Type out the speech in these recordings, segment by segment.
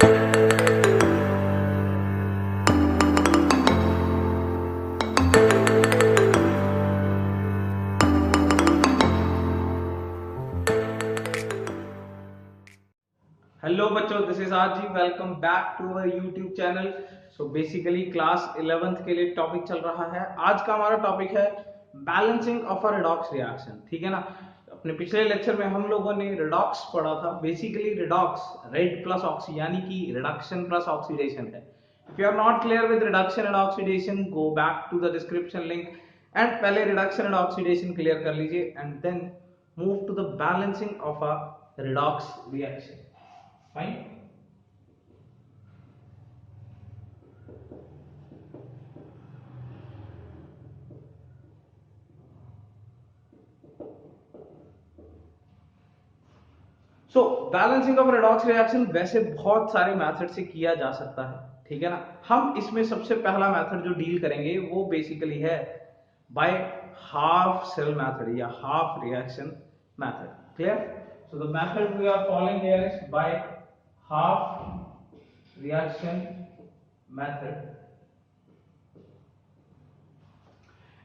Hello बच्चों, this is RG. Welcome back to our YouTube channel. So basically class 11th के लिए topic चल रहा है। आज का हमारा टॉपिक है balancing of a redox reaction. ठीक है ना। अपने पिछले लेक्चर में हम लोगों ने रिडॉक्स पढ़ा था। Basically redox red plus oxy यानी कि रिडक्शन प्लस ऑक्सीडेशन है। If you are not clear with reduction and oxidation, go back to the description link and पहले रिडक्शन एंड ऑक्सीडेशन क्लियर कर लीजिए and then move to the balancing of a redox reaction. Fine. So balancing of redox reaction वैसे बहुत सारे method से किया जा सकता है। ठीक है ना। हम इसमें सबसे पहला मेथड जो डील करेंगे वो बेसिकली है बाय हाफ सेल मेथड या half reaction method. Clear. So the method we are following here is by half reaction method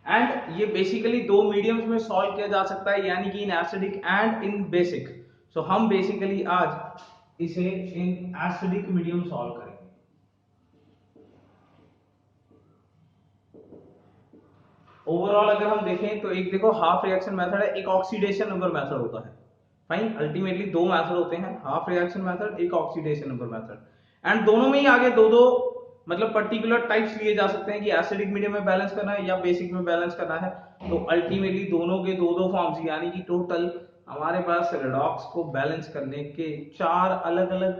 and ये बेसिकली दो मीडियम्स में सॉल्व किया जा सकता है, यानी कि in acidic and in basic. So हम बेसिकली आज इसे इन एसिडिक मीडियम सॉल्व करेंगे। ओवरऑल अगर हम देखें तो एक देखो हाफ रिएक्शन मेथड है, एक ऑक्सीडेशन नंबर मेथड होता है। फाइन। अल्टीमेटली दो मेथड होते हैं, हाफ रिएक्शन मेथड, एक ऑक्सीडेशन नंबर मेथड। एंड दोनों में ही आगे दो दो मतलब पर्टिकुलर टाइप्स लिए जा सकते हैं कि एसिडिक मीडियम में बैलेंस करना है या बेसिक में बैलेंस करना है। तो अल्टीमेटली दोनों के दो दो फॉर्म्स यानी कि टोटल हमारे पास रिडॉक्स को बैलेंस करने के चार अलग अलग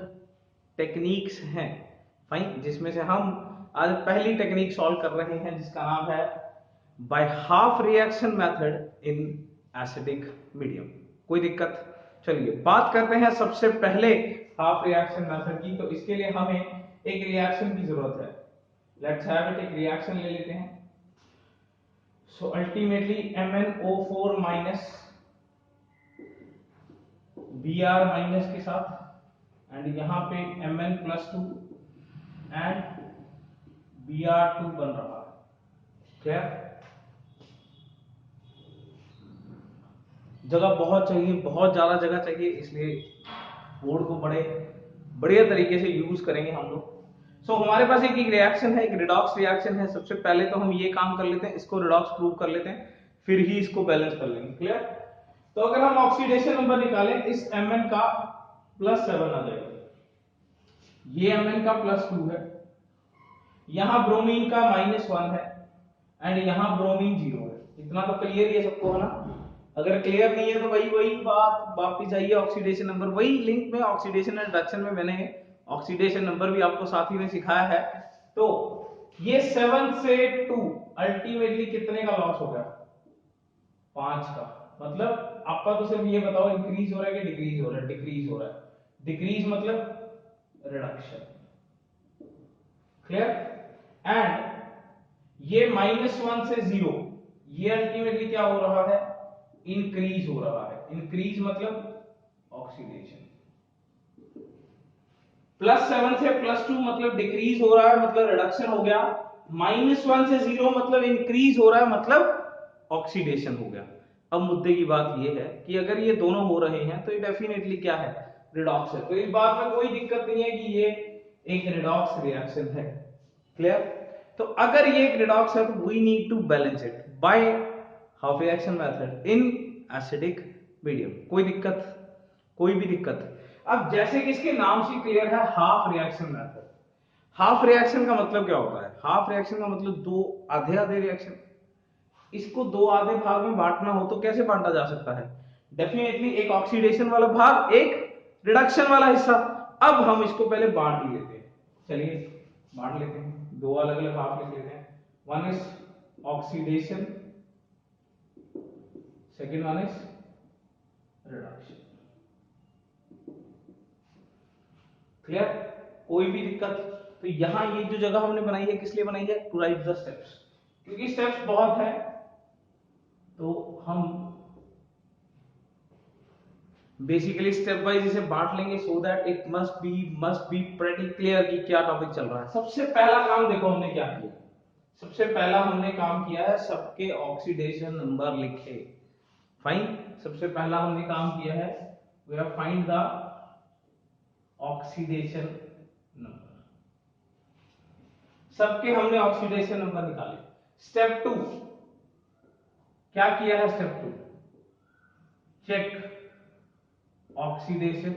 टेक्निक्स हैं। फाइन। जिसमें से हम आज पहली टेक्निक सॉल्व कर रहे हैं जिसका नाम है by half reaction method in acidic medium. कोई दिक्कत। चलिए बात करते हैं सबसे पहले हाफ रिएक्शन मेथड की। तो इसके लिए हमें एक रिएक्शन की जरूरत है। Let's have it. एक रिएक्शन ले लेते हैं। So ultimately MnO4 minus Br minus के साथ एंड यहां पे Mn+2 एंड Br2 बन रहा है। क्लियर। जगह बहुत चाहिए, बहुत ज्यादा जगह चाहिए, इसलिए बोर्ड को बड़े बढ़िया तरीके से यूज करेंगे हम लोग। सो हमारे पास एक रिएक्शन है, एक रिडॉक्स रिएक्शन है। सबसे पहले तो हम ये काम कर लेते हैं, इसको रिडॉक्स प्रूव कर लेते हैं, फिर ही इसको बैलेंस कर लेंगे। क्लियर। तो अगर हम ऑक्सीडेशन नंबर निकालें, इस Mn का +7 आ जाएगा, ये Mn का +2 है, यहां ब्रोमीन का -1 है एंड यहां ब्रोमीन 0 है। इतना तो क्लियर ही है सबको, है ना। अगर क्लियर नहीं है तो भाई वही बात वापस आइए, ऑक्सीडेशन नंबर वही लिंक में, ऑक्सीडेशन एंड रिडक्शन में मैंने ऑक्सीडेशन नंबर भी आपको साथी ने सिखाया है। तो ये 7 से 2 अल्टीमेटली कितने का लॉस हो गया? 5 का। मतलब आपका तो सिर्फ ये बताओ इंक्रीज हो रहा है कि डिक्रीज हो रहा है? डिक्रीज हो रहा है। डिक्रीज मतलब रिडक्शन। क्लियर। एंड ये -1 से 0, ये अल्टीमेटली क्या हो रहा है? इंक्रीज हो रहा है। इंक्रीज मतलब ऑक्सीडेशन। +7 से +2 मतलब डिक्रीज हो रहा है, मतलब रिडक्शन हो गया। -1 से 0 मतलब इंक्रीज हो रहा है, मतलब ऑक्सीडेशन हो गया। अब मुद्दे की बात यह है कि अगर ये दोनों हो रहे हैं तो ये डेफिनेटली क्या है? रिडॉक्स है। तो इस बात में कोई दिक्कत नहीं है कि ये एक रिडॉक्स रिएक्शन है। क्लियर। तो अगर ये एक रिडॉक्स है तो we need to balance it by half reaction method in acidic medium. कोई दिक्कत? कोई भी दिक्कत? अब जैसे कि इसके नाम से क्लियर है, half reaction method. Half reaction का मतलब क्या होता है? हाफ रिएक्शन का मतलब दो आधे आधे रिएक्शन। इसको दो आधे भाग में बांटना हो तो कैसे बांटा जा सकता है? डेफिनेटली एक ऑक्सीडेशन वाला भाग, एक रिडक्शन वाला हिस्सा। अब हम इसको पहले बांट ही लेते हैं। चलिए बांट लेते हैं, दो अलग अलग हाफ लिख लेते हैं। One is oxidation, second one is reduction. Clear. कोई भी दिक्कत? तो यहां ये जो जगह हमने बनाई है किस लिए बनाई है? To write the steps. क्योंकि स्टेप्स बहुत है तो हम बेसिकली स्टेप वाइज इसे बांट लेंगे so that it must be pretty clear कि क्या टॉपिक चल रहा है। सबसे पहला काम देखो हमने क्या किया, सबसे पहला हमने काम किया है सबके ऑक्सीडेशन नंबर लिखे। फाइन, सबसे पहला हमने काम किया है we have find the oxidation number, सबके हमने ऑक्सीडेशन नंबर निकाले। स्टेप 2 क्या किया है, step 2 check oxidation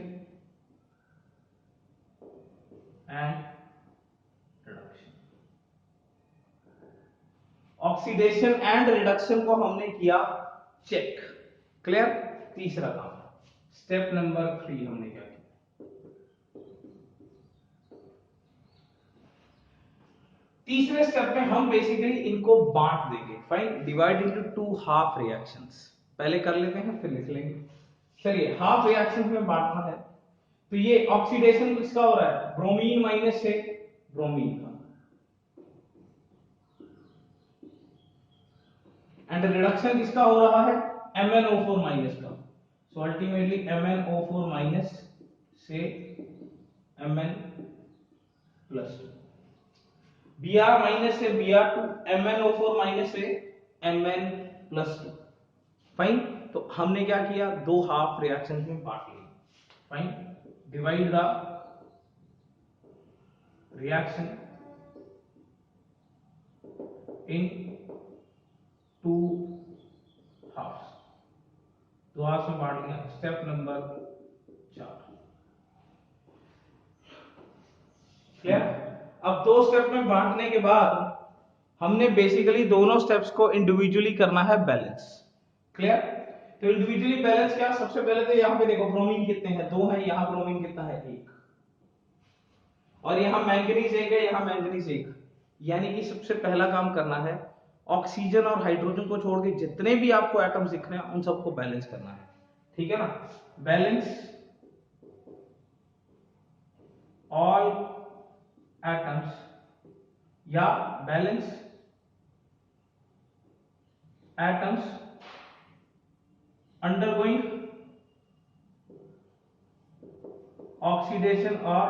and reduction. Oxidation and reduction को हमने किया चेक, क्लियर। तीसरा काम स्टेप नंबर 3 हमने क्या किया, तीसरे स्टेप में हम बेसिकली इनको बांट देंगे। Fine, divide into 2 half reactions. पहले कर लेते हैं फिर लिख लेंगे। चलिए हाफ रिएक्शंस में बांटना है तो ये ऑक्सीडेशन किसका हो रहा है, ब्रोमीन माइनस से ब्रोमीन का, एंड रिडक्शन किसका हो रहा है, MnO4 माइनस का। सो अल्टीमेटली MnO4 माइनस से Mn प्लस 2, Br माइनस से Br2, MnO4 माइनस से Mn प्लस 2। फाइन, तो हमने क्या किया, दो हाफ रिएक्शन में बांट लिए। Fine, divide the reaction in 2 halves, दो हाफ में बांट लिया। Step number 4 clear. अब दो स्टेप में बांटने के बाद हमने बेसिकली दोनों स्टेप्स को इंडिविजुअली करना है बैलेंस, क्लियर। तो इंडिविजुअली बैलेंस क्या, सबसे पहले तो यहां पे देखो ब्रोमीन कितने हैं, 2 है, यहां ब्रोमीन कितना है, 1, और यहां मैंगनीज 1 है, यहां मैंगनीज 1। यानी कि सबसे पहला काम करना है ऑक्सीजन और हाइड्रोजन को छोड़ के जितने भी आपको एटम्स दिख रहे हैं उन सबको बैलेंस करना है, ठीक है ना। बैलेंस ऑल एटम्स या बैलेंस एटम्स अंडरगोइंग ऑक्सीडेशन और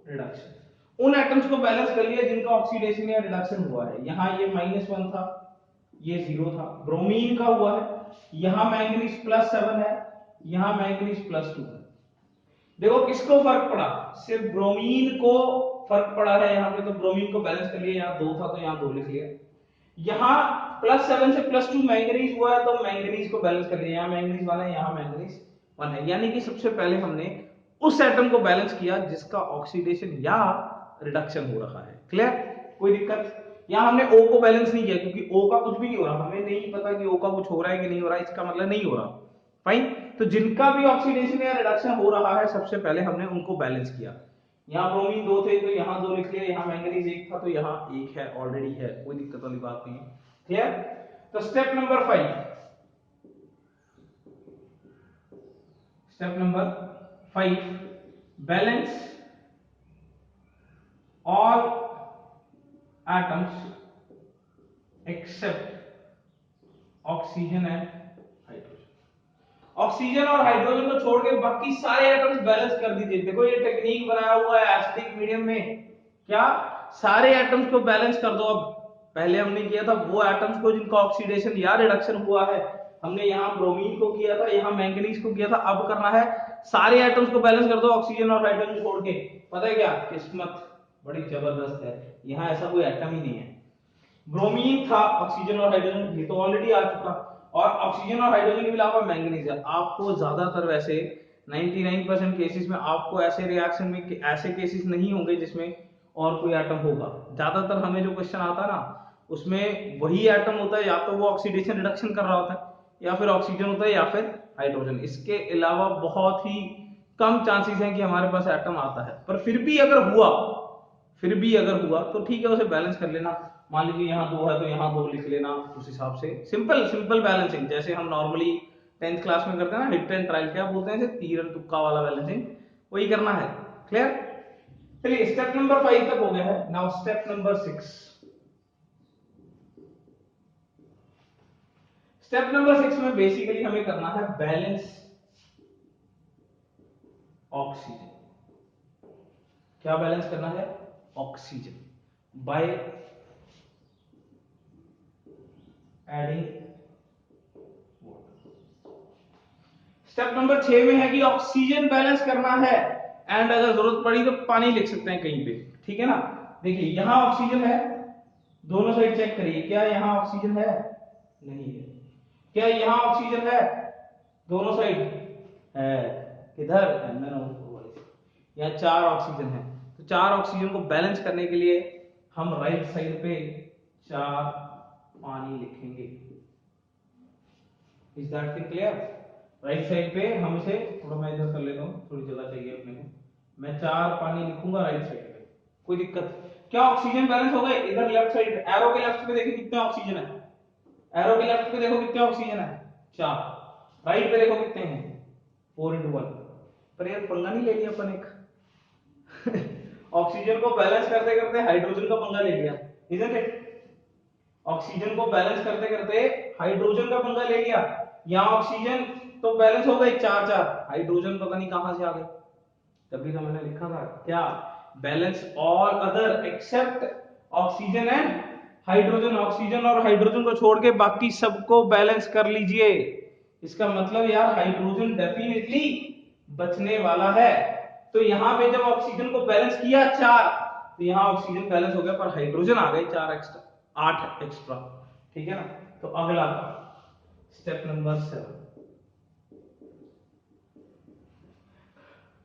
रिडक्शन। उन एटम्स को बैलेंस कर लिया जिनका ऑक्सीडेशन या रिडक्शन हुआ है। यहां ये -1 था, ये 0 था, ब्रोमीन का हुआ है, यहां मैंगनीज +7 है, यहां मैंगनीज +2 है। देखो किसको फर्क पड़ा, सिर्फ ब्रोमीन को फर्क पड़ा है यहां पे, तो ब्रोमीन को बैलेंस कर लिया, यहां 2 था तो यहां 2 लिख लिया। यहां +7 से +2 मैंगनीज हुआ है तो मैंगनीज को बैलेंस कर लिया, यहां मैंगनीज 1 है, यहां मैंगनीज 1 है। यानी कि सबसे पहले हमने उस एटम को बैलेंस किया जिसका ऑक्सीडेशन या रिडक्शन हो रहा है, क्लियर। कोई दिक्कत, यहां हमने O को बैलेंस नहीं किया क्योंकि O का कुछ भी नहीं हो रहा, हमें नहीं पता कि O का कुछ हो रहा है कि नहीं हो रहा, इसका मतलब नहीं हो रहा। फाइन, तो जिनका भी ऑक्सीडेशन या रिडक्शन हो रहा है सबसे पहले हमने उनको बैलेंस किया। यहाँ ब्रोमीन 2 थे तो यहाँ 2 लिख लिया, यहाँ मैंगनीज 1 था तो यहाँ 1 है, ऑलरेडी है, कोई दिक्कत वाली बात नहीं है, क्लियर। तो step number 5 balance all atoms except oxygen and hydrogen. Oxygen और हाइड्रोजन को छोड़ के बाकी सारे एटम्स बैलेंस कर दीजिए। देखो ये टेक्निक बनाया हुआ है एसिडिक मीडियम में, क्या सारे एटम्स को बैलेंस कर दो। अब पहले हमने किया था वो एटम्स को जिनका ऑक्सीडेशन या रिडक्शन हुआ है, हमने यहाँ ब्रोमीन को किया था, यहाँ मैंगनीज को किया था। अब करना है सारे एटम्स को बैलेंस कर दो ऑक्सीजन और हाइड्रोजन छोड़ के। पता है क्या, किस्मत बड़ी जबरदस्त है, यहाँ ऐसा कोई एटम ही नहीं है। ब्रोमीन था, ऑक्सीजन और हाइड्रोजन, ये तो ऑलरेडी आ चुका, और ऑक्सीजन और हाइड्रोजन के अलावा मैंगनीज है। आपको ज्यादातर वैसे 99% केसेस में आपको ऐसे रिएक्शन में ऐसे केसेस नहीं होंगे जिसमें और कोई एटम होगा। ज्यादातर हमें जो क्वेश्चन आता है ना उसमें वही एटम होता है, या तो वो ऑक्सीडेशन रिडक्शन कर रहा होता है या फिर ऑक्सीजन होता है या फिर हाइड्रोजन। इसके अलावा बहुत ही कम चांसेस हैं कि हमारे पास एटम आता है। पर फिर भी अगर हुआ तो ठीक है, उसे बैलेंस कर लेना। मान लीजिए यहाँ 2 है तो यहाँ 2 लिख लेना, उस हिसाब से सिंपल बैलेंसिंग, जैसे हम नॉर्मली 10th क्लास में करते हैं ना, हिट एंड ट्रायल, क्या बोलते हैं, तीर तुक्का वाला बैलेंसिंग, वही करना है, क्लियर। चलिए स्टेप नंबर 5 तक हो गया है। Now step number 6। Step number 6 में बेसिकली हमें करना है बैलेंस ऑक्सीजन। क्या बैलेंस करना है? Oxygen by adding water. Step number 6 में है कि ऑक्सीजन बैलेंस करना है, एंड अगर जरूरत पड़ी तो पानी लिख सकते हैं कहीं पे, ठीक है ना। देखिए यहां ऑक्सीजन है, दोनों साइड चेक करिए, क्या यहां ऑक्सीजन है? नहीं है। क्या यहां ऑक्सीजन है? दोनों साइड है। किधर? यहाँ 4 ऑक्सीजन है, तो 4 ऑक्सीजन को बैलेंस करने के लिए हम राइट साइड पे 4 पानी लिखेंगे। Is that thing clear? Right side पे हम इसे थोड़ा, मैं इधर कर लेता हूँ, थोड़ी जगह चाहिए अपने को, मैं 4 पानी लिखूंगा राइट साइड पे। कोई दिक्कत? क्या ऑक्सीजन बैलेंस हो गए? इधर लेफ्ट साइड एरो के लेफ्ट पे देखिए कितने ऑक्सीजन है, एरो के लेफ्ट पे देखो कितने ऑक्सीजन है, 4। राइट पे देखो कितने हैं, 4:1। पर यार पंगा नहीं ले लिया अपन एक ऑक्सीजन को बैलेंस करते करते हाइड्रोजन का पंगा ले लिया, इजंट इट? ऑक्सीजन को बैलेंस करते करते हाइड्रोजन का पंगा ले लिया। यहां ऑक्सीजन तो बैलेंस हो गए 4-4, हाइड्रोजन पता नहीं कहां से आ गए। तभी तो मैंने लिखा था क्या, balance all other except oxygen and hydrogen. Oxygen और हाइड्रोजन को छोड़ के बाकी सबको बैलेंस कर लीजिए। इसका मतलब यार हाइड्रोजन डेफिनेटली बचने वाला है। तो यहां पे जब ऑक्सीजन को बैलेंस किया 4, तो यहां ऑक्सीजन बैलेंस हो गया, पर हाइड्रोजन आ गए 4 एक्स्ट्रा, 8 एक्स्ट्रा, ठीक है ना। तो अगला स्टेप नंबर 7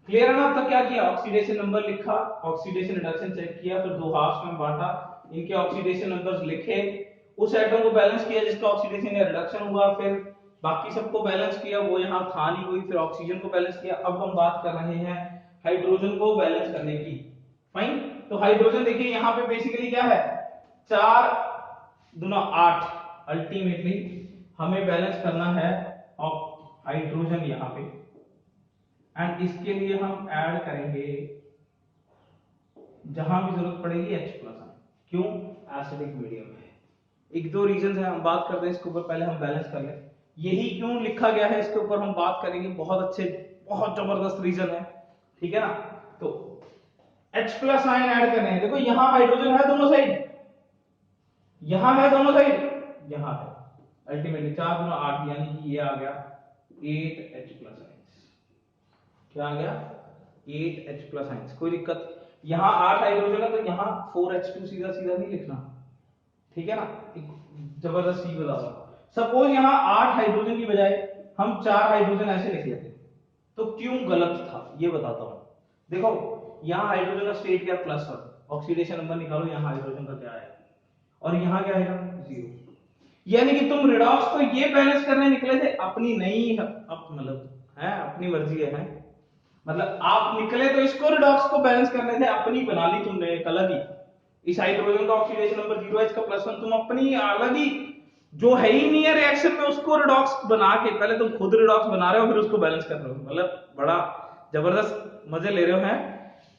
क्लियर है ना। अब तक क्या किया? ऑक्सीडेशन नंबर लिखा, ऑक्सीडेशन रिडक्शन चेक किया, फिर 2 हाफ्स में बांटा, इनके ऑक्सीडेशन नंबर्स लिखे, उस एटम को बैलेंस किया जिसका ऑक्सीडेशन या रिडक्शन हुआ, फिर बाकी सबको बैलेंस किया, वो यहां था नहीं कोई, फिर ऑक्सीजन को बैलेंस किया। अब हम बात कर रहे हैं हाइड्रोजन को बैलेंस करने की। फाइन। तो हाइड्रोजन देखिए यहां पे बेसिकली क्या है, 4 दूना 8, अल्टीमेटली हमें बैलेंस करना है हाइड्रोजन यहां पे, एंड इसके लिए हम ऐड करेंगे जहां भी जरूरत पड़ेगी H+। क्यों? एसिडिक मीडियम है। एक दो रीजन है, हम बात करते हैं इसके ऊपर, पहले हम बैलेंस कर लें। यही क्यों लिखा गया है इसके ऊपर हम बात करेंगे, बहुत अच्छे बहुत जबरदस्त रीजन है, ठीक है ना। तो H+ आयन ऐड करने हैं। देखो यहां हाइड्रोजन है दोनों साइड, यहां है दोनों साइड, यहां है, अल्टीमेटली 4 गुना 8 यानी कि ये आ गया 8H+ आयंस। क्या आ गया? 8H+ ions. कोई दिक्कत? यहां 8 हाइड्रोजन है तो यहां 4H2 सीधा सीधा नहीं लिखना, ठीक है ना। एक जबरदस्त चीज बता रहा हूं, सपोज यहां 8 हाइड्रोजन की बजाय हम 4 हाइड्रोजन ऐसे लिख लेते, तो क्यों गलत था ये बताता हूं। देखो यहां हाइड्रोजन का स्टेट क्या, +1, ऑक्सीडेशन नंबर निकालो, यहां हाइड्रोजन का क्या है, और यहां क्या आएगा 0। यानी कि तुम रिडॉक्स तो ये बैलेंस करने निकले थे अपनी नहीं, अब मतलब है अपनी मर्जी है, मतलब आप निकले तो इसको रिडॉक्स को बैलेंस करने थे, अपनी बना ली तुमने एक अलग ही। इस हाइड्रोजन का ऑक्सीडेशन नंबर 0 है, इसका +1, तुम अपनी अलग ही जो है ही नहीं है रिएक्शन में उसको रिडॉक्स बना के, पहले तुम खुद रिडॉक्स बना रहे हो फिर उसको बैलेंस कर रहे हो, मतलब बड़ा जबरदस्त मजे ले रहे हो हैं।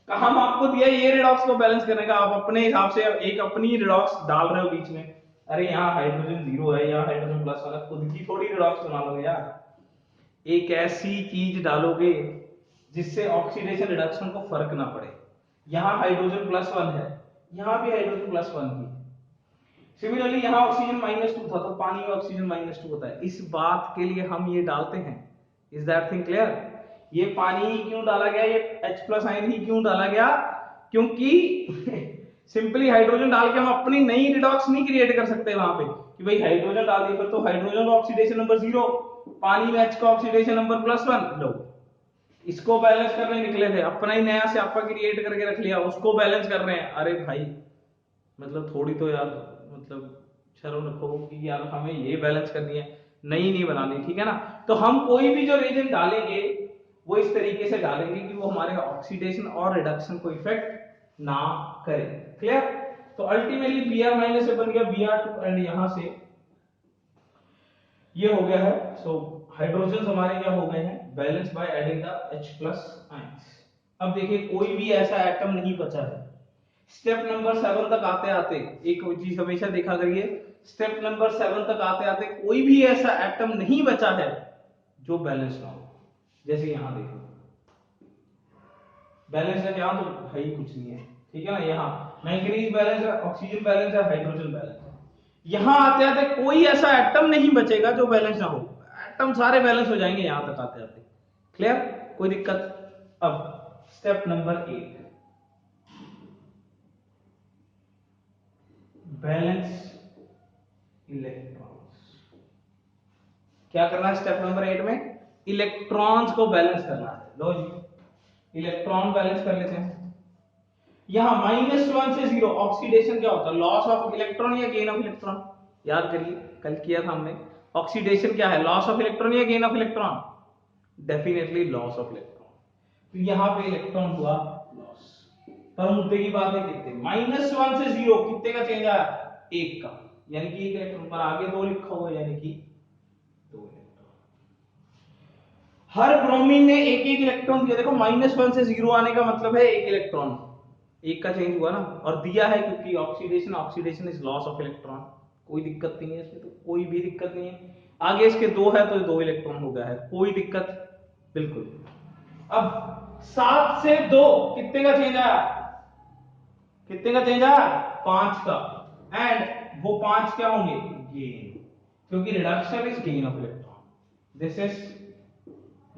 काम आपको दिया ये रिडॉक्स को बैलेंस करने का, आप अपने हिसाब से एक अपनी रिडॉक्स डाल रहे हो बीच में। अरे यहाँ हाइड्रोजन 0 है, यहाँ हाइड्रोजन +1 है, खुद की थोड़ी रिडॉक्स बना लोगे यार। एक ऐसी चीज डालोगे जिससे ऑक्सीडेशन रिडक्शन को फर्क ना पड़े। यहां हाइड्रोजन +1 है, यहां भी हाइड्रोजन +1 ही। सिमिलरली यहां ऑक्सीजन -2 था, तो पानी में ऑक्सीजन -2 होता है, इस बात के लिए हम ये डालते हैं। Is that thing clear? ये पानी ही क्यों डाला गया, ये H+ आयन ही क्यों डाला गया, क्योंकि सिंपली हाइड्रोजन डाल के हम अपनी नई रिडॉक्स नहीं क्रिएट कर सकते वहां पे कि भाई हाइड्रोजन डाल दिया, फिर तो हाइड्रोजन का ऑक्सीडेशन नंबर 0, पानी में H का ऑक्सीडेशन नंबर +1, लो इसको बैलेंस करने निकले थे, अपना ही नया स्यापा क्रिएट करके रख लिया, उसको बैलेंस कर रहे हैं। अरे भाई मतलब थोड़ी तो यार मतलब शर्म रखो कि यार हमें ये बैलेंस करनी है, नई नहीं बनानी, ठीक है ना। तो हम कोई भी जो रिएजेंट डालेंगे वो इस तरीके से डालेंगे कि वो हमारे ऑक्सीडेशन और रिडक्शन को इफेक्ट ना करे। क्लियर? तो अल्टीमेटली Br- से बन गया Br2, एंड यहां से ये हो गया है। सो हाइड्रोजन हमारे क्या हो गए हैं, balance by adding the H+ ions. अब देखिए कोई भी ऐसा एटम नहीं बचा है। स्टेप नंबर 7 तक आते आते एक चीज हमेशा देखा करिए, स्टेप नंबर 7 तक आते आते कोई भी ऐसा एटम नहीं बचा है जो बैलेंस ना हो। जैसे यहां देखो बैलेंस है यहाँ तो है ही कुछ नहीं है, ठीक है ना। यहाँ मैंगनीज बैलेंस है, ऑक्सीजन बैलेंस है, हाइड्रोजन बैलेंस है। यहाँ आते आते कोई ऐसा एटम नहीं बचेगा जो बैलेंस ना हो, एटम सारे बैलेंस हो जाएंगे यहाँ तक आते आते। क्लियर, कोई दिक्कत। अब स्टेप नंबर 8, बैलेंस इलेक्ट्रॉन्स। क्या करना है स्टेप नंबर 8 में? इलेक्ट्रॉन्स को बैलेंस करना है। लो जी, इलेक्ट्रॉन बैलेंस कर लेते हैं। यहां -1 से 0 ऑक्सीडेशन क्या होता है? लॉस ऑफ इलेक्ट्रॉन या गेन ऑफ इलेक्ट्रॉन? याद करिए, कल किया था हमने। ऑक्सीडेशन क्या है? लॉस ऑफ इलेक्ट्रॉन या gain of electron? Definitely loss of electron. तो यहां पे इलेक्ट्रॉन हुआ लॉस। पर मुद्दे की बात है कितने? -1 से 0 कितने का चेंज आया? 1 का, यानी कि 1 इलेक्ट्रॉन। पर आगे 2 लिखा हुआ है, यानी कि 2 इलेक्ट्रॉन। हर ब्रोमीन ने एक एक इलेक्ट्रॉन दिया। देखो -1 से 0 आने का मतलब है 1 इलेक्ट्रॉन, 1 का चेंज हुआ ना, और दिया है क्योंकि oxidation, oxidation is loss of electron. कोई दिक्कत नहीं है इसमें, तो कोई भी दिक्कत नहीं है। आगे इसके 2 है तो 2 इलेक्ट्रॉन हो गया है, कोई दिक्कत बिल्कुल। अब 7 से 2 कितने का चेंज आया? कितने का चेंज आया? 5 का। एंड वो 5 क्या होंगे? गेन, क्योंकि reduction is gain of electron. This is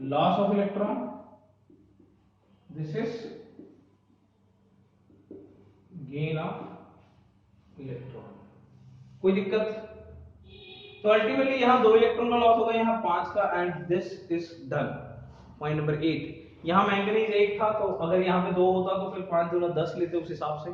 loss of electron, this is gain of electron. कोई दिक्कत? तो अल्टीमेटली यहां 2 इलेक्ट्रॉन का लॉस होगा, यहां 5 का, and this is done. Point number 8। यहां मैंगनीज 1 था, तो अगर यहां पे 2 होता तो फिर 5 × 10 लेते उस हिसाब से,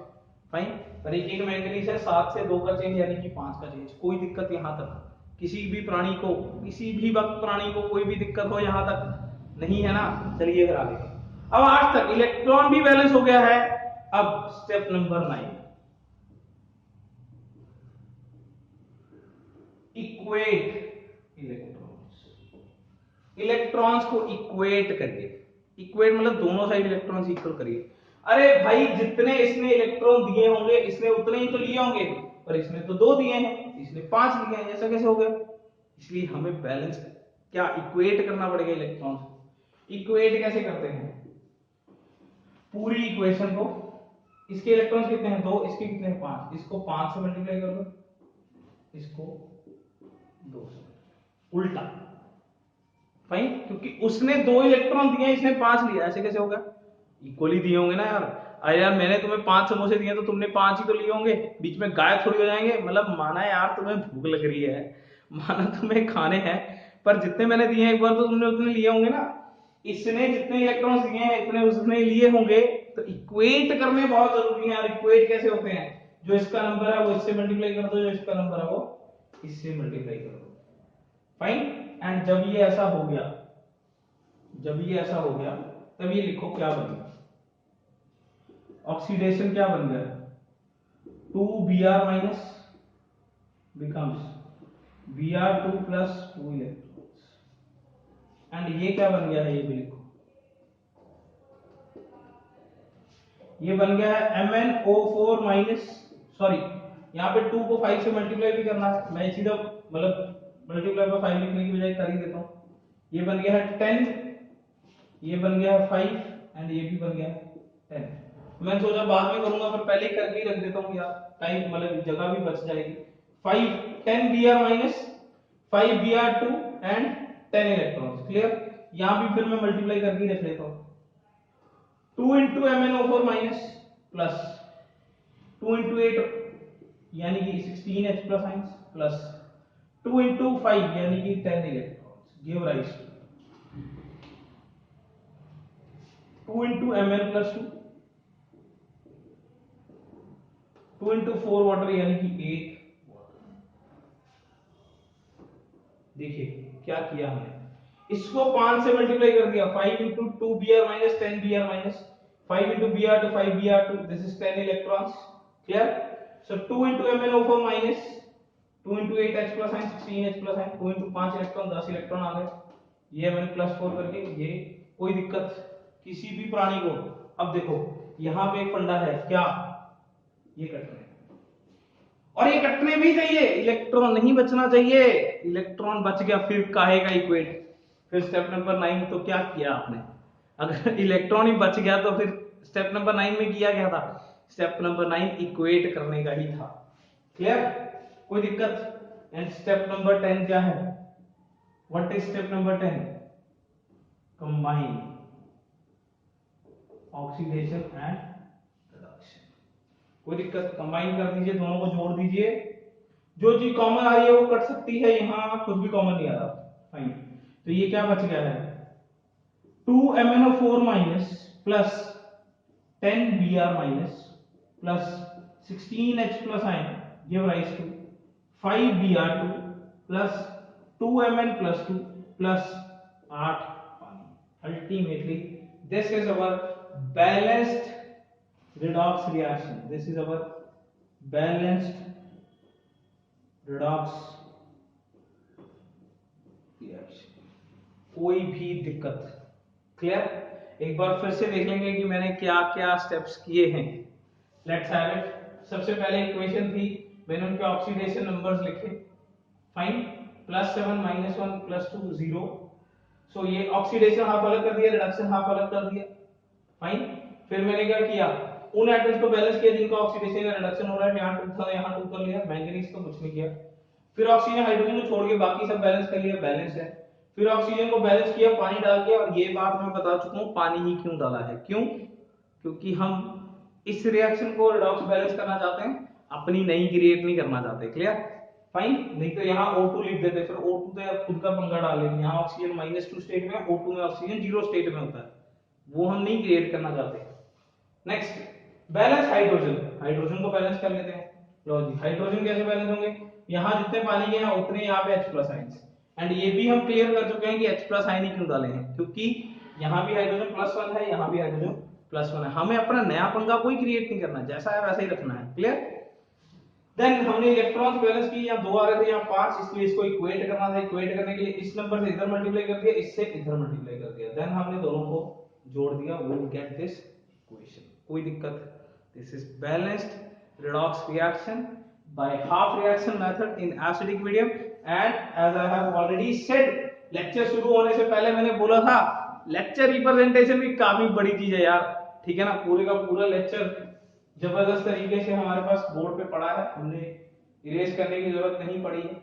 फाइन। पर एक मैंगनीज है, 7 से 2 का चेंज यानी कि 5 का चेंज। कोई दिक्कत यहां तक? किसी भी प्राणी को, किसी भी वक्त प्राणी को कोई भी दिक्कत हो यहां तक नहीं है ना? चलिए फिर आगे। अब आज तक इलेक्ट्रॉन भी बैलेंस हो गया है। अब step number 9, equate electrons. Electrons को इक्वेट करिए। इक्वेट मतलब दोनों साइड इलेक्ट्रॉन्स इक्वल करिए। अरे भाई, जितने इसने इलेक्ट्रॉन दिए होंगे इसने उतने ही तो लिए होंगे, पर इसने तो 2 दिए हैं, इसने 5 लिए हैं, ऐसा कैसे हो गया? इसलिए हमें बैलेंस क्या इक्वेट करना पड़ेगा इलेक्ट्रॉन्स को। इक्वेट कैसे करते हैं? पूरी इक्वेशन को, इसके इलेक्ट्रॉन्स कितने हैं? 2, इसके कितने हैं? 5। इसको 5 से मल्टीप्लाई कर दो, इसको 2 से, उल्टा, फाइन। क्योंकि उसने 2 इलेक्ट्रॉन दिए, इसने 5 लिया, ऐसे कैसे होगा? इक्वली दिए होंगे ना यार। अरे यार, मैंने तुम्हें 5 समोसे दिए तो तुमने 5 ही तो लिए होंगे, बीच में गायब थोड़ी हो जाएंगे। मतलब माना यार तुम्हें भूख लग रही है, माना तुम्हें खाने हैं, पर जितने मैंने दिए हैं एक बार तो तुमने उतने लिए होंगे ना। इसने जितने इलेक्ट्रॉन्स दिए हैं इतने उसने लिए होंगे। तो इक्वेट करने बहुत जरूरी है। और इक्वेट कैसे होते हैं? जो इसका नंबर है वो इससे मल्टीप्लाई कर दो, जो इसका नंबर है वो इससे मल्टीप्लाई कर दो, फाइन। एंड जब ये ऐसा हो गया, जब ये ऐसा हो गया, तब ये लिखो क्या बन गया? ऑक्सीडेशन क्या बन गया? 2Br minus becomes Br2 plus 2 electrons. And ये क्या बन गया है? ये भी लिखो, ये बन गया है MnO4 माइनस, सॉरी यहाँ पे 2 को 5 से मल्टीप्लाई भी करना है, मैं सीधा मतलब मल्टीप्लाई बाय 5 लिखने की बजाय कर ही देता हूँ। ये बन गया है 10, ये बन गया है 5, एंड ये भी बन गया है 10। मैंने सोचा बाद में करूंगा, पर पहले करके ही रख देता हूँ यार, टाइम मतलब जगह भी बच जाएगी। 5 10Br minus 5Br2 and 10 electrons. Clear? यहाँ भी फिर मैं मल्टीप्लाई करके ही रख लेता हूँ। 2 into MnO4 minus plus 2 into 8 यानी कि 16H plus ions plus 2 into 5 यानी कि 10 electrons give rise to 2 into Mn plus 2, 2 into 4 water यानी कि 8 वाटर। देखिए क्या किया हमने, इसको 5 से मल्टीप्लाई कर दिया, 5 into 2Br minus 10Br minus 5 into Br to 5Br2, this is 10 electrons. Clear? So 2 into MnO4 minus 2 into 8H plus ion 16H plus ion 2 into 5 electron 10 electron आ गए, ये Mn plus 4 करके ये। कोई दिक्कत किसी भी प्राणी को? अब देखो यहाँ पे एक फंडा है, क्या? ये कटने, और ये कटने भी चाहिए, इलेक्ट्रॉन नहीं बचना चाहिए। इलेक्ट्रॉन बच गया फिर काहेगा इक्वेट। फिर स्टेप नंबर 9 तो क्या किया आपने? अगर इलेक्ट्रॉन ही बच गया तो फिर स्टेप नंबर 9 में किया गया था, स्टेप नंबर 9 इक्वेट करने का ही था। क्लियर, कोई दिक्कत? एंड स्टेप नंबर 10 क्या है? What is step number 10? Combine oxidation and reduction. कोई दिक्कत? कंबाइन कर दीजिए, दोनों को जोड़ दीजिए, जो चीज कॉमन आ रही है वो कट सकती है, यहां कुछ भी कॉमन नहीं आ रहा। फाइन, तो ये क्या बच गया है? 2MnO4 minus plus 10Br minus plus 16H plus ion give rise to 5Br2 plus 2Mn plus 2 plus 8 पानी। Ultimately this is our balanced redox reaction. This is our balanced redox reaction. कोई भी दिक्कत? क्लियर? एक बार फिर से देख लेंगे कि मैंने क्या क्या स्टेप्स किए हैं। Let's have it. सबसे पहले इक्वेशन थी, मैंने उनके ऑक्सीडेशन नंबर्स लिखे। फाइन, +7 -1 +2 0। सो ये ऑक्सीडेशन हाफ अलग कर दिया, रिडक्शन हाफ अलग कर दिया। फाइन, फिर मैंने क्या किया, उन एटम्स को बैलेंस किया जिनका ऑक्सीडेशन या रिडक्शन हो रहा है, यहां 2 था यहां 2 कर लिया, मैंगनीज को कुछ नहीं किया। फिर ऑक्सीजन हाइड्रोजन को छोड़ के बाकी सब बैलेंस कर लिया, बैलेंस है। फिर ऑक्सीजन को बैलेंस किया पानी डाल के, और ये बात मैं बता चुका हूं पानी ही क्यों डाला है। क्यों? क्योंकि हम इस रिएक्शन को रिडॉक्स बैलेंस करना चाहते हैं, अपनी नई क्रिएट नहीं करना चाहते। क्लियर? फाइन, नहीं तो यहाँ O2 लिख देते, फिर O2 तो खुद का पंगा डाल लेंगे। यहाँ ऑक्सीजन -2 स्टेट में, O2 में ऑक्सीजन 0 स्टेट में होता है, वो हम नहीं क्रिएट करना चाहते। Next, balance hydrogen. हाइड्रोजन को बैलेंस कर लेते हैं। लो जी, हाइड्रोजन कैसे बैलेंस होंगे? यहाँ जितने पानी के हैं उतने यहाँ पे H+ आयंस। एंड ये भी हम क्लियर कर चुके हैं कि H+ आयन ही क्यों डाले हैं, क्योंकि यहाँ भी हाइड्रोजन +1 है, यहाँ भी हाइड्रोजन +1 है। हमें अपना नया पंगा कोई क्रिएट नहीं करना, जैसा है वैसा ही रखना है। क्लियर? देन हमने इलेक्ट्रॉन्स बैलेंस की, यहाँ 2 आ रहे थे, यहाँ 5, इसलिए इसको इक्वेट करना था। इक्वेट करने के लिए इस नंबर से इधर मल्टीप्लाई कर दिया, इससे इधर मल्टीप्लाई कर दिया, देन हमने दोनों को जोड़ दिया, we will get this equation. कोई दिक्कत? This is balanced redox reaction by half reaction method in acidic medium, and as I have already said, lecture शुरू होने से पहले मैंने बोला था लेक्चर रिप्रेजेंटेशन भी काफी बड़ी चीज है यार। ठीक है ना, पूरे का पूरा लेक्चर जबरदस्त तरीके से हमारे पास बोर्ड पे पड़ा है, हमने इरेज करने की जरूरत नहीं पड़ी है।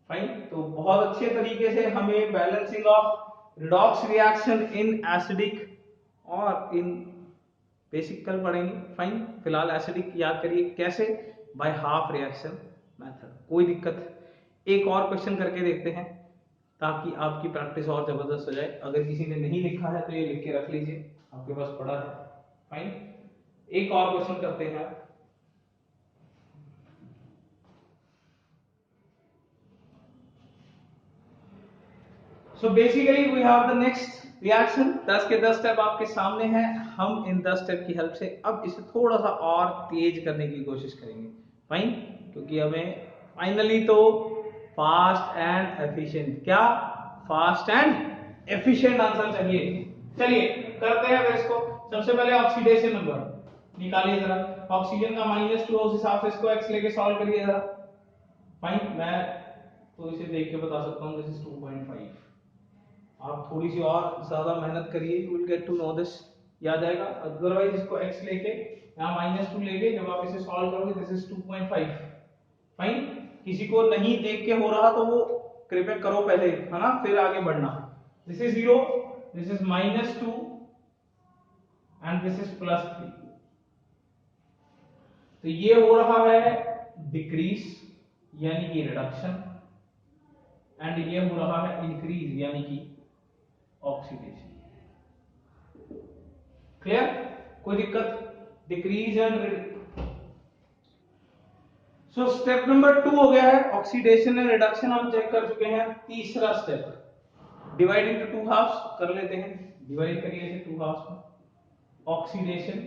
फाइन, तो बहुत अच्छे तरीके से हमें balancing of redox reaction in acidic और इन बेसिक कल पढ़ेंगे। फाइन, फिलहाल एसिडिक याद करिए कैसे, बाय हाफ रिएक्शन मेथड। कोई दिक्कत? एक और क्वेश्चन करके देखते हैं ताकि आपकी प्रैक्टिस और जबरदस्त हो जाए। अगर किसी ने नहीं लिखा है तो ये लिख के रख लीजिए, आपके पास पड़ा है। फाइन, एक और क्वेश्चन करते हैं। So basically we have the next reaction. 10 के 10 स्टेप आपके सामने हैं। हम इन 10 स्टेप की हेल्प से अब इसे थोड़ा सा और तेज करने की कोशिश करेंगे। फाइन, क्योंकि हमें फाइनली तो फास्ट एंड एफिशिएंट, क्या फास्ट एंड एफिशिएंट आंसर चाहिए। चलिए करते हैं फिर इसको। सबसे पहले ऑक्सीडेशन नंबर निकालिए जरा। ऑक्सीजन का -2, उस हिसाब से इसको x लेके सॉल्व करिए जरा। फाइन, मैं तो इसे देख के बता सकता हूं, दिस इज 2.5। आप थोड़ी सी और ज्यादा मेहनत करिए, you will get to know this, याद आएगा। अदरवाइज इसको x लेके यहाँ -2 लेके जब आप इसे सॉल्व करोगे, दिस इज 2.5। फाइन, किसी को नहीं देख के हो रहा तो वो कृपया करो पहले, है ना, फिर आगे बढ़ना। This is 0, this is -2 and this is +3। तो ये हो रहा है डिक्रीज यानी कि रिडक्शन, एंड ये हो रहा है इंक्रीज यानी कि ऑक्सीडेशन। क्लियर? कोई दिक्कत? Decrease and so step number 2 हो गया है, ऑक्सीडेशन एंड रिडक्शन हम चेक कर चुके हैं। तीसरा स्टेप, डिवाइड इनटू 2 हाफ्स कर लेते हैं। डिवाइड करिए इसे 2 हाफ्स में, ऑक्सीडेशन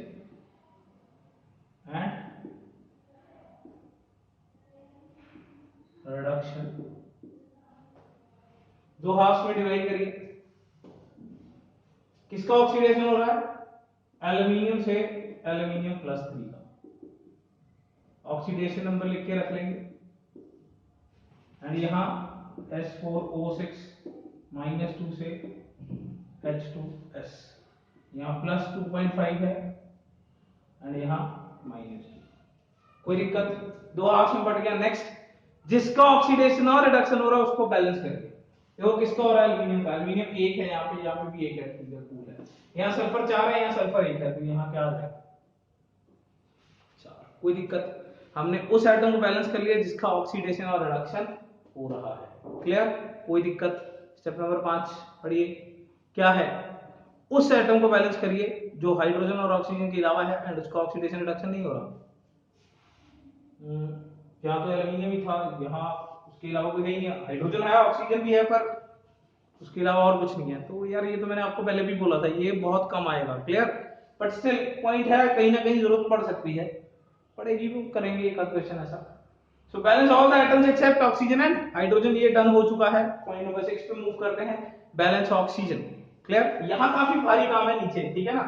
एंड रिडक्शन। 2 हाफ्स में डिवाइड करिए। किसका ऑक्सीडेशन हो रहा है? एल्यूमिनियम से एल्यूमिनियम +3 का। ऑक्सीडेशन नंबर लिख के रख लेंगे, एंड यहां S4O6 -2 से H2S, यहां +2.5 है, एंड यहाँ -2। कोई दिक्कत? दो हाफ में बढ़ गया। नेक्स्ट, जिसका ऑक्सीडेशन और रिडक्शन हो रहा है उसको बैलेंस करिए। देखो किसका हो रहा है? एल्यूमिनियम का। एल्यूमिनियम 1 है, यहाँ पे भी 1 है, पूल है। यहाँ सल्फर 4 है, यहाँ सल्फर 1 है, तो यहाँ क्या आ जाएगा? 4। कोई दिक्कत? हमने उस एटम को बैलेंस कर लिया जिसका ऑक्सीडेशन और रिडक्शन हो रहा है। क्लियर? कोई दिक्कत? स्टेप नंबर 5 पढ़िए, क्या है? उस एटम को बैलेंस करिए जो हाइड्रोजन और ऑक्सीजन के अलावा है एंड उसका ऑक्सीडेशन रिडक्शन नहीं हो रहा। यहाँ तो एल्यूमिनियम ही था, यहाँ उसके अलावा कोई नहीं है। हाइड्रोजन है, ऑक्सीजन भी है, पर उसके अलावा और कुछ नहीं है। तो यार ये तो मैंने आपको पहले भी बोला था, ये बहुत कम आएगा। क्लियर? बट स्टिल पॉइंट है, कहीं ना कहीं जरूरत पड़ सकती है, पड़ेगी, वो करेंगे एक क्वेश्चन ऐसा। So balance all the atoms except oxygen and hydrogen, ये डन हो चुका है। पॉइंट नंबर 6 पे मूव करते हैं, बैलेंस ऑक्सीजन। क्लियर? यहाँ काफी भारी काम है नीचे, ठीक है ना?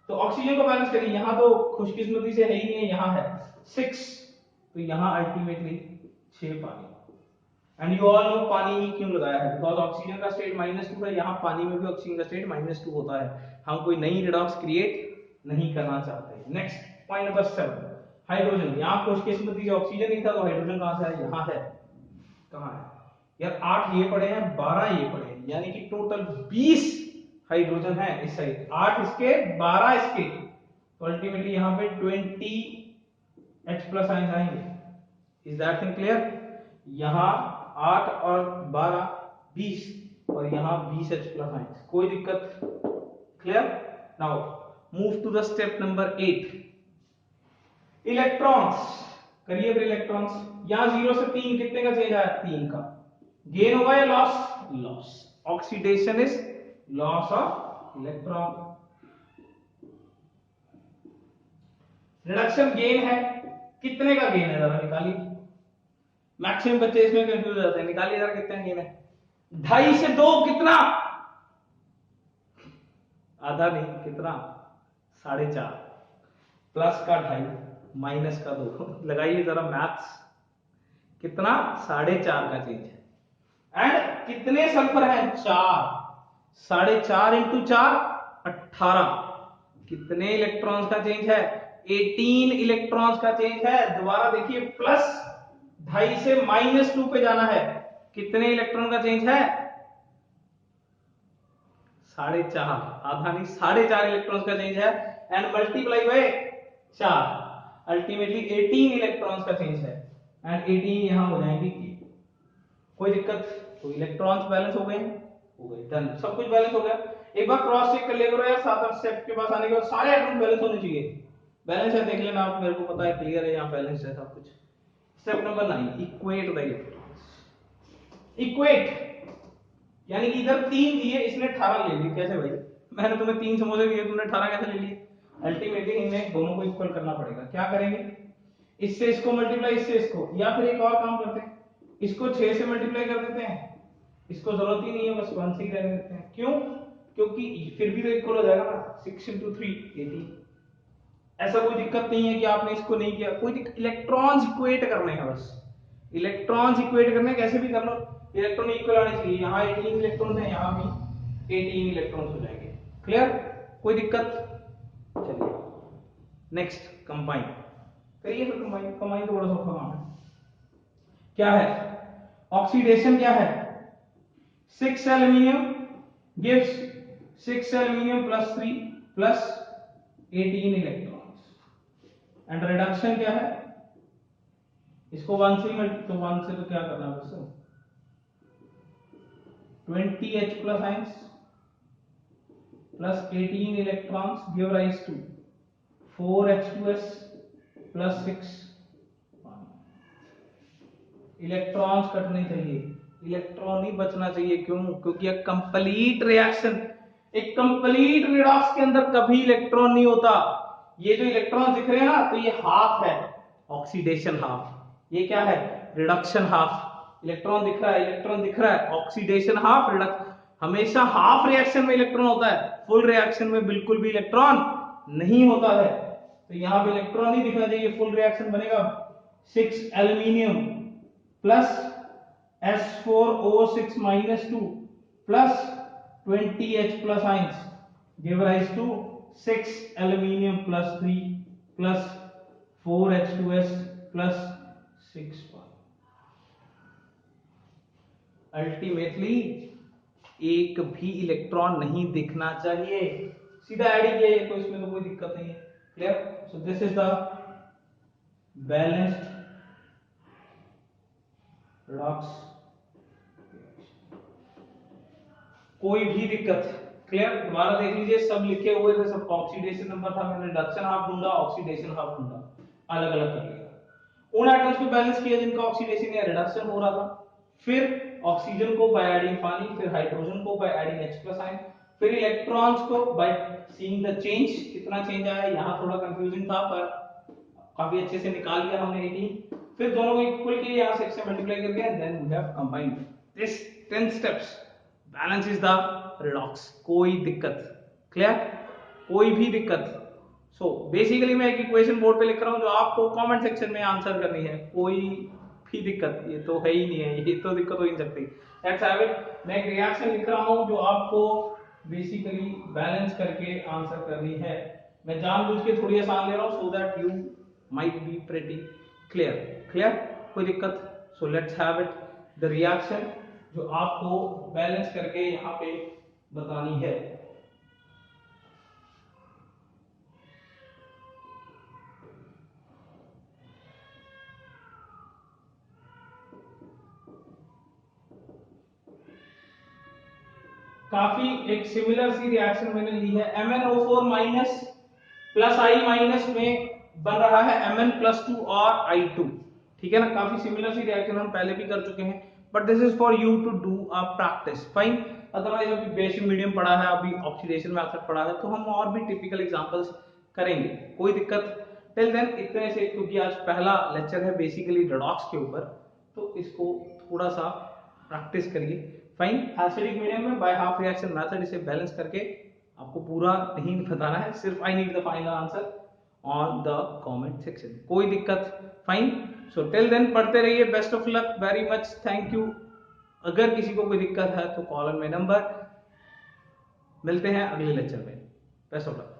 तो ऑक्सीजन को बैलेंस करिए। यहाँ तो खुशकिस्मती से है ही नहीं है, यहाँ है 6, तो यहाँ अल्टीमेटली 6 पानी। एंड यू ऑल नो पानी ही क्यों लगाया है? बिकॉज ऑक्सीजन का स्टेट -2 है, यहाँ पानी में भी ऑक्सीजन का स्टेट -2 होता है। हम कोई नई रिडॉक्स क्रिएट नहीं करना चाहते। Next point number 7, hydrogen. यहाँ खुशकिस्मती से ऑक्सीजन नहीं था, तो हाइड्रोजन कहाँ से है? यहाँ है। कहाँ है यार? 8 ये पड़े हैं, 12 ये पड़े हैं, यानी कि टोटल 20 हाइड्रोजन है इस साइड, 8 इसके 12 इसके, तो अल्टीमेटली यहाँ पे 20 H+ आयन आएंगे। Is that thing clear? यहाँ 8 और 12 20, और यहाँ 20 H+ आयन। कोई दिक्कत? Clear? Now move to the step number 8, electrons. करिए फिर इलेक्ट्रॉन्स। यहाँ 0 से 3 कितने का चेंज आया? 3 का। गेन होगा या loss? Loss. Oxidation is loss of electron. Reduction gain है, कितने का गेन है? जरा निकालिए। मैक्सिमम बच्चे इसमें कंफ्यूज हो जाते हैं। निकालिए जरा, कितने गेन है? 2.5 से 2 कितना? आधा नहीं, कितना? 4.5, प्लस का 2.5 माइनस का 2। लगाइए जरा मैथ्स, कितना? 4.5 का चेंज है। एंड कितने सल्फर है? 4। 4.5 इंटू 4 18। कितने इलेक्ट्रॉन्स का चेंज है? 18 इलेक्ट्रॉन्स का चेंज है। दोबारा देखिए, प्लस 2.5 से -2 पे जाना है, कितने इलेक्ट्रॉन का चेंज है? 4.5, आधा नहीं, 4.5 इलेक्ट्रॉन्स का चेंज है। And multiply by 4, ultimately 18 electrons का चेंज है। एंड 18 यहां हो जाएंगे। कोई दिक्कत? तो इलेक्ट्रॉन्स बैलेंस हो गए, डन, सब कुछ बैलेंस हो गया। एक बार क्रॉस चेक कर ले करो यार, 7 स्टेप के पास आने के बाद सारे एटम्स बैलेंस होने चाहिए। बैलेंस है, देख लेना आप, मेरे को पता है, क्लियर है, यहाँ बैलेंस है सब कुछ। Step number 9, equate the electrons. Equate यानी कि इधर 3 दिए, इसने 18 ले लिए। कैसे भाई? मैंने तुम्हें 3 समोसे दिए, तुमने 18 कैसे ले लिए? अल्टीमेटली इन्हें दोनों को इक्वल करना पड़ेगा। क्या करेंगे? इससे इसको मल्टीप्लाई, इससे इसको, या फिर एक और काम करते हैं, इसको 6 से मल्टीप्लाई कर देते हैं। इसको जरूरत ही नहीं है, बस 1 से ही रहने देते हैं। क्यों? क्योंकि फिर भी तो इक्वल हो जाएगा ना। 6 × 3 18। ऐसा कोई दिक्कत नहीं है कि आपने इसको नहीं किया, कोई इलेक्ट्रॉन्स इक्वेट करने हैं बस। इलेक्ट्रॉन्स इक्वेट करने कैसे भी कर लो, इलेक्ट्रॉन इक्वल आने चाहिए। यहाँ 18 इलेक्ट्रॉन है, यहाँ भी 18 इलेक्ट्रॉन हो जाएंगे। क्लियर? कोई दिक्कत? चलिए नेक्स्ट, कंबाइन करिए। फिर कंबाइन तो बड़ा सौखा काम है। क्या है? ऑक्सीडेशन क्या है? 6 aluminium gives 6 aluminium + 3 + 18 electrons. And reduction क्या है? इसको 1 से तो 1 से तो क्या करना है बस, 20 H+ ions + 18 electrons give rise to 4 H2S + 6 electrons कटने चाहिए, इलेक्ट्रॉन ही बचना चाहिए। क्यों? क्योंकि एक कंप्लीट रिएक्शन, एक कंप्लीट रिडॉक्स के अंदर कभी इलेक्ट्रॉन नहीं होता। ये जो इलेक्ट्रॉन दिख रहे हैं ना, तो ये हाफ है ऑक्सीडेशन हाफ, ये क्या है? Reduction half. इलेक्ट्रॉन दिख रहा है, इलेक्ट्रॉन दिख रहा है, ऑक्सीडेशन हाफ, रिडक्शन। हमेशा हाफ रिएक्शन में इलेक्ट्रॉन होता है, फुल रिएक्शन में बिल्कुल भी इलेक्ट्रॉन नहीं होता है। तो यहाँ पे इलेक्ट्रॉन ही दिखना चाहिए। फुल रिएक्शन बनेगा 6 aluminium plus S4O6 - 2 plus 20 H+ ions give rise to 6 aluminium + 3 plus 4H2S plus 6Y। Ultimately एक भी इलेक्ट्रॉन नहीं दिखना चाहिए, सीधा ऐड ही किया है तो इसमें तो कोई दिक्कत नहीं है। Clear? So this is the balanced redox। कोई भी दिक्कत? क्लियर? दोबारा देख लीजिए, सब लिखे हुए थे, सब ऑक्सीडेशन नंबर था, मैंने रिडक्शन हाफ ढूंढा, ऑक्सीडेशन हाफ ढूंढा, अलग अलग कर लिया। उन एटम्स को बैलेंस किया जिनका ऑक्सीडेशन या रिडक्शन हो रहा था, फिर ऑक्सीजन को बाय एडिंग पानी, फिर हाइड्रोजन को बाय एडिंग H+ आयन, फिर इलेक्ट्रॉन्स को बाय सीइंग द चेंज। कितना चेंज आया यहाँ थोड़ा कंफ्यूजन था पर काफी अच्छे से निकाल लिया हमने 18। फिर दोनों को इक्वल किए, यहाँ 6 से मल्टीप्लाई करके, and then we have combined this 10 steps. Balance is the redox. कोई दिक्कत? क्लियर? कोई भी दिक्कत? सो बेसिकली मैं एक इक्वेशन बोर्ड पे लिख रहा हूँ जो आपको कमेंट सेक्शन में आंसर करनी है। कोई भी दिक्कत? ये तो है ही नहीं है, ये तो दिक्कत हो ही नहीं सकती। Let's have it. मैं एक रिएक्शन लिख रहा हूँ जो आपको बेसिकली बैलेंस करके आंसर करनी है। मैं जानबूझ के थोड़ी आसान ले रहा हूँ so that you might be pretty clear. Clear? कोई दिक्कत? So let's have it the reaction जो आपको बैलेंस करके यहाँ पे बतानी है। काफी एक सिमिलर सी रिएक्शन मैंने ली है। MnO4 minus plus I minus में बन रहा है Mn+2 और I2। ठीक है ना? काफी सिमिलर सी रिएक्शन हम पहले भी कर चुके हैं, but this is for you to do a practice. Fine? Otherwise अभी बेसिक मीडियम पढ़ा है, अभी ऑक्सीडेशन मेथड पढ़ा है, तो हम और भी टिपिकल एग्जांपल्स करेंगे। कोई दिक्कत? टिल देन इतने से, क्योंकि आज पहला लेक्चर है बेसिकली रिडॉक्स के ऊपर, तो इसको थोड़ा सा प्रैक्टिस करिए। फाइन? एसिडिक मीडियम में बाय हाफ रिएक्शन मेथड इसे बैलेंस करके आपको पूरा नहीं बताना है, सिर्फ I need the final answer on the comment section. कोई दिक्कत? फाइन? सो टिल देन पढ़ते रहिए। Best of luck, very much, thank you. अगर किसी को कोई दिक्कत है तो कॉल ऑन माय नंबर। मिलते हैं अगले लेक्चर में। Best of luck.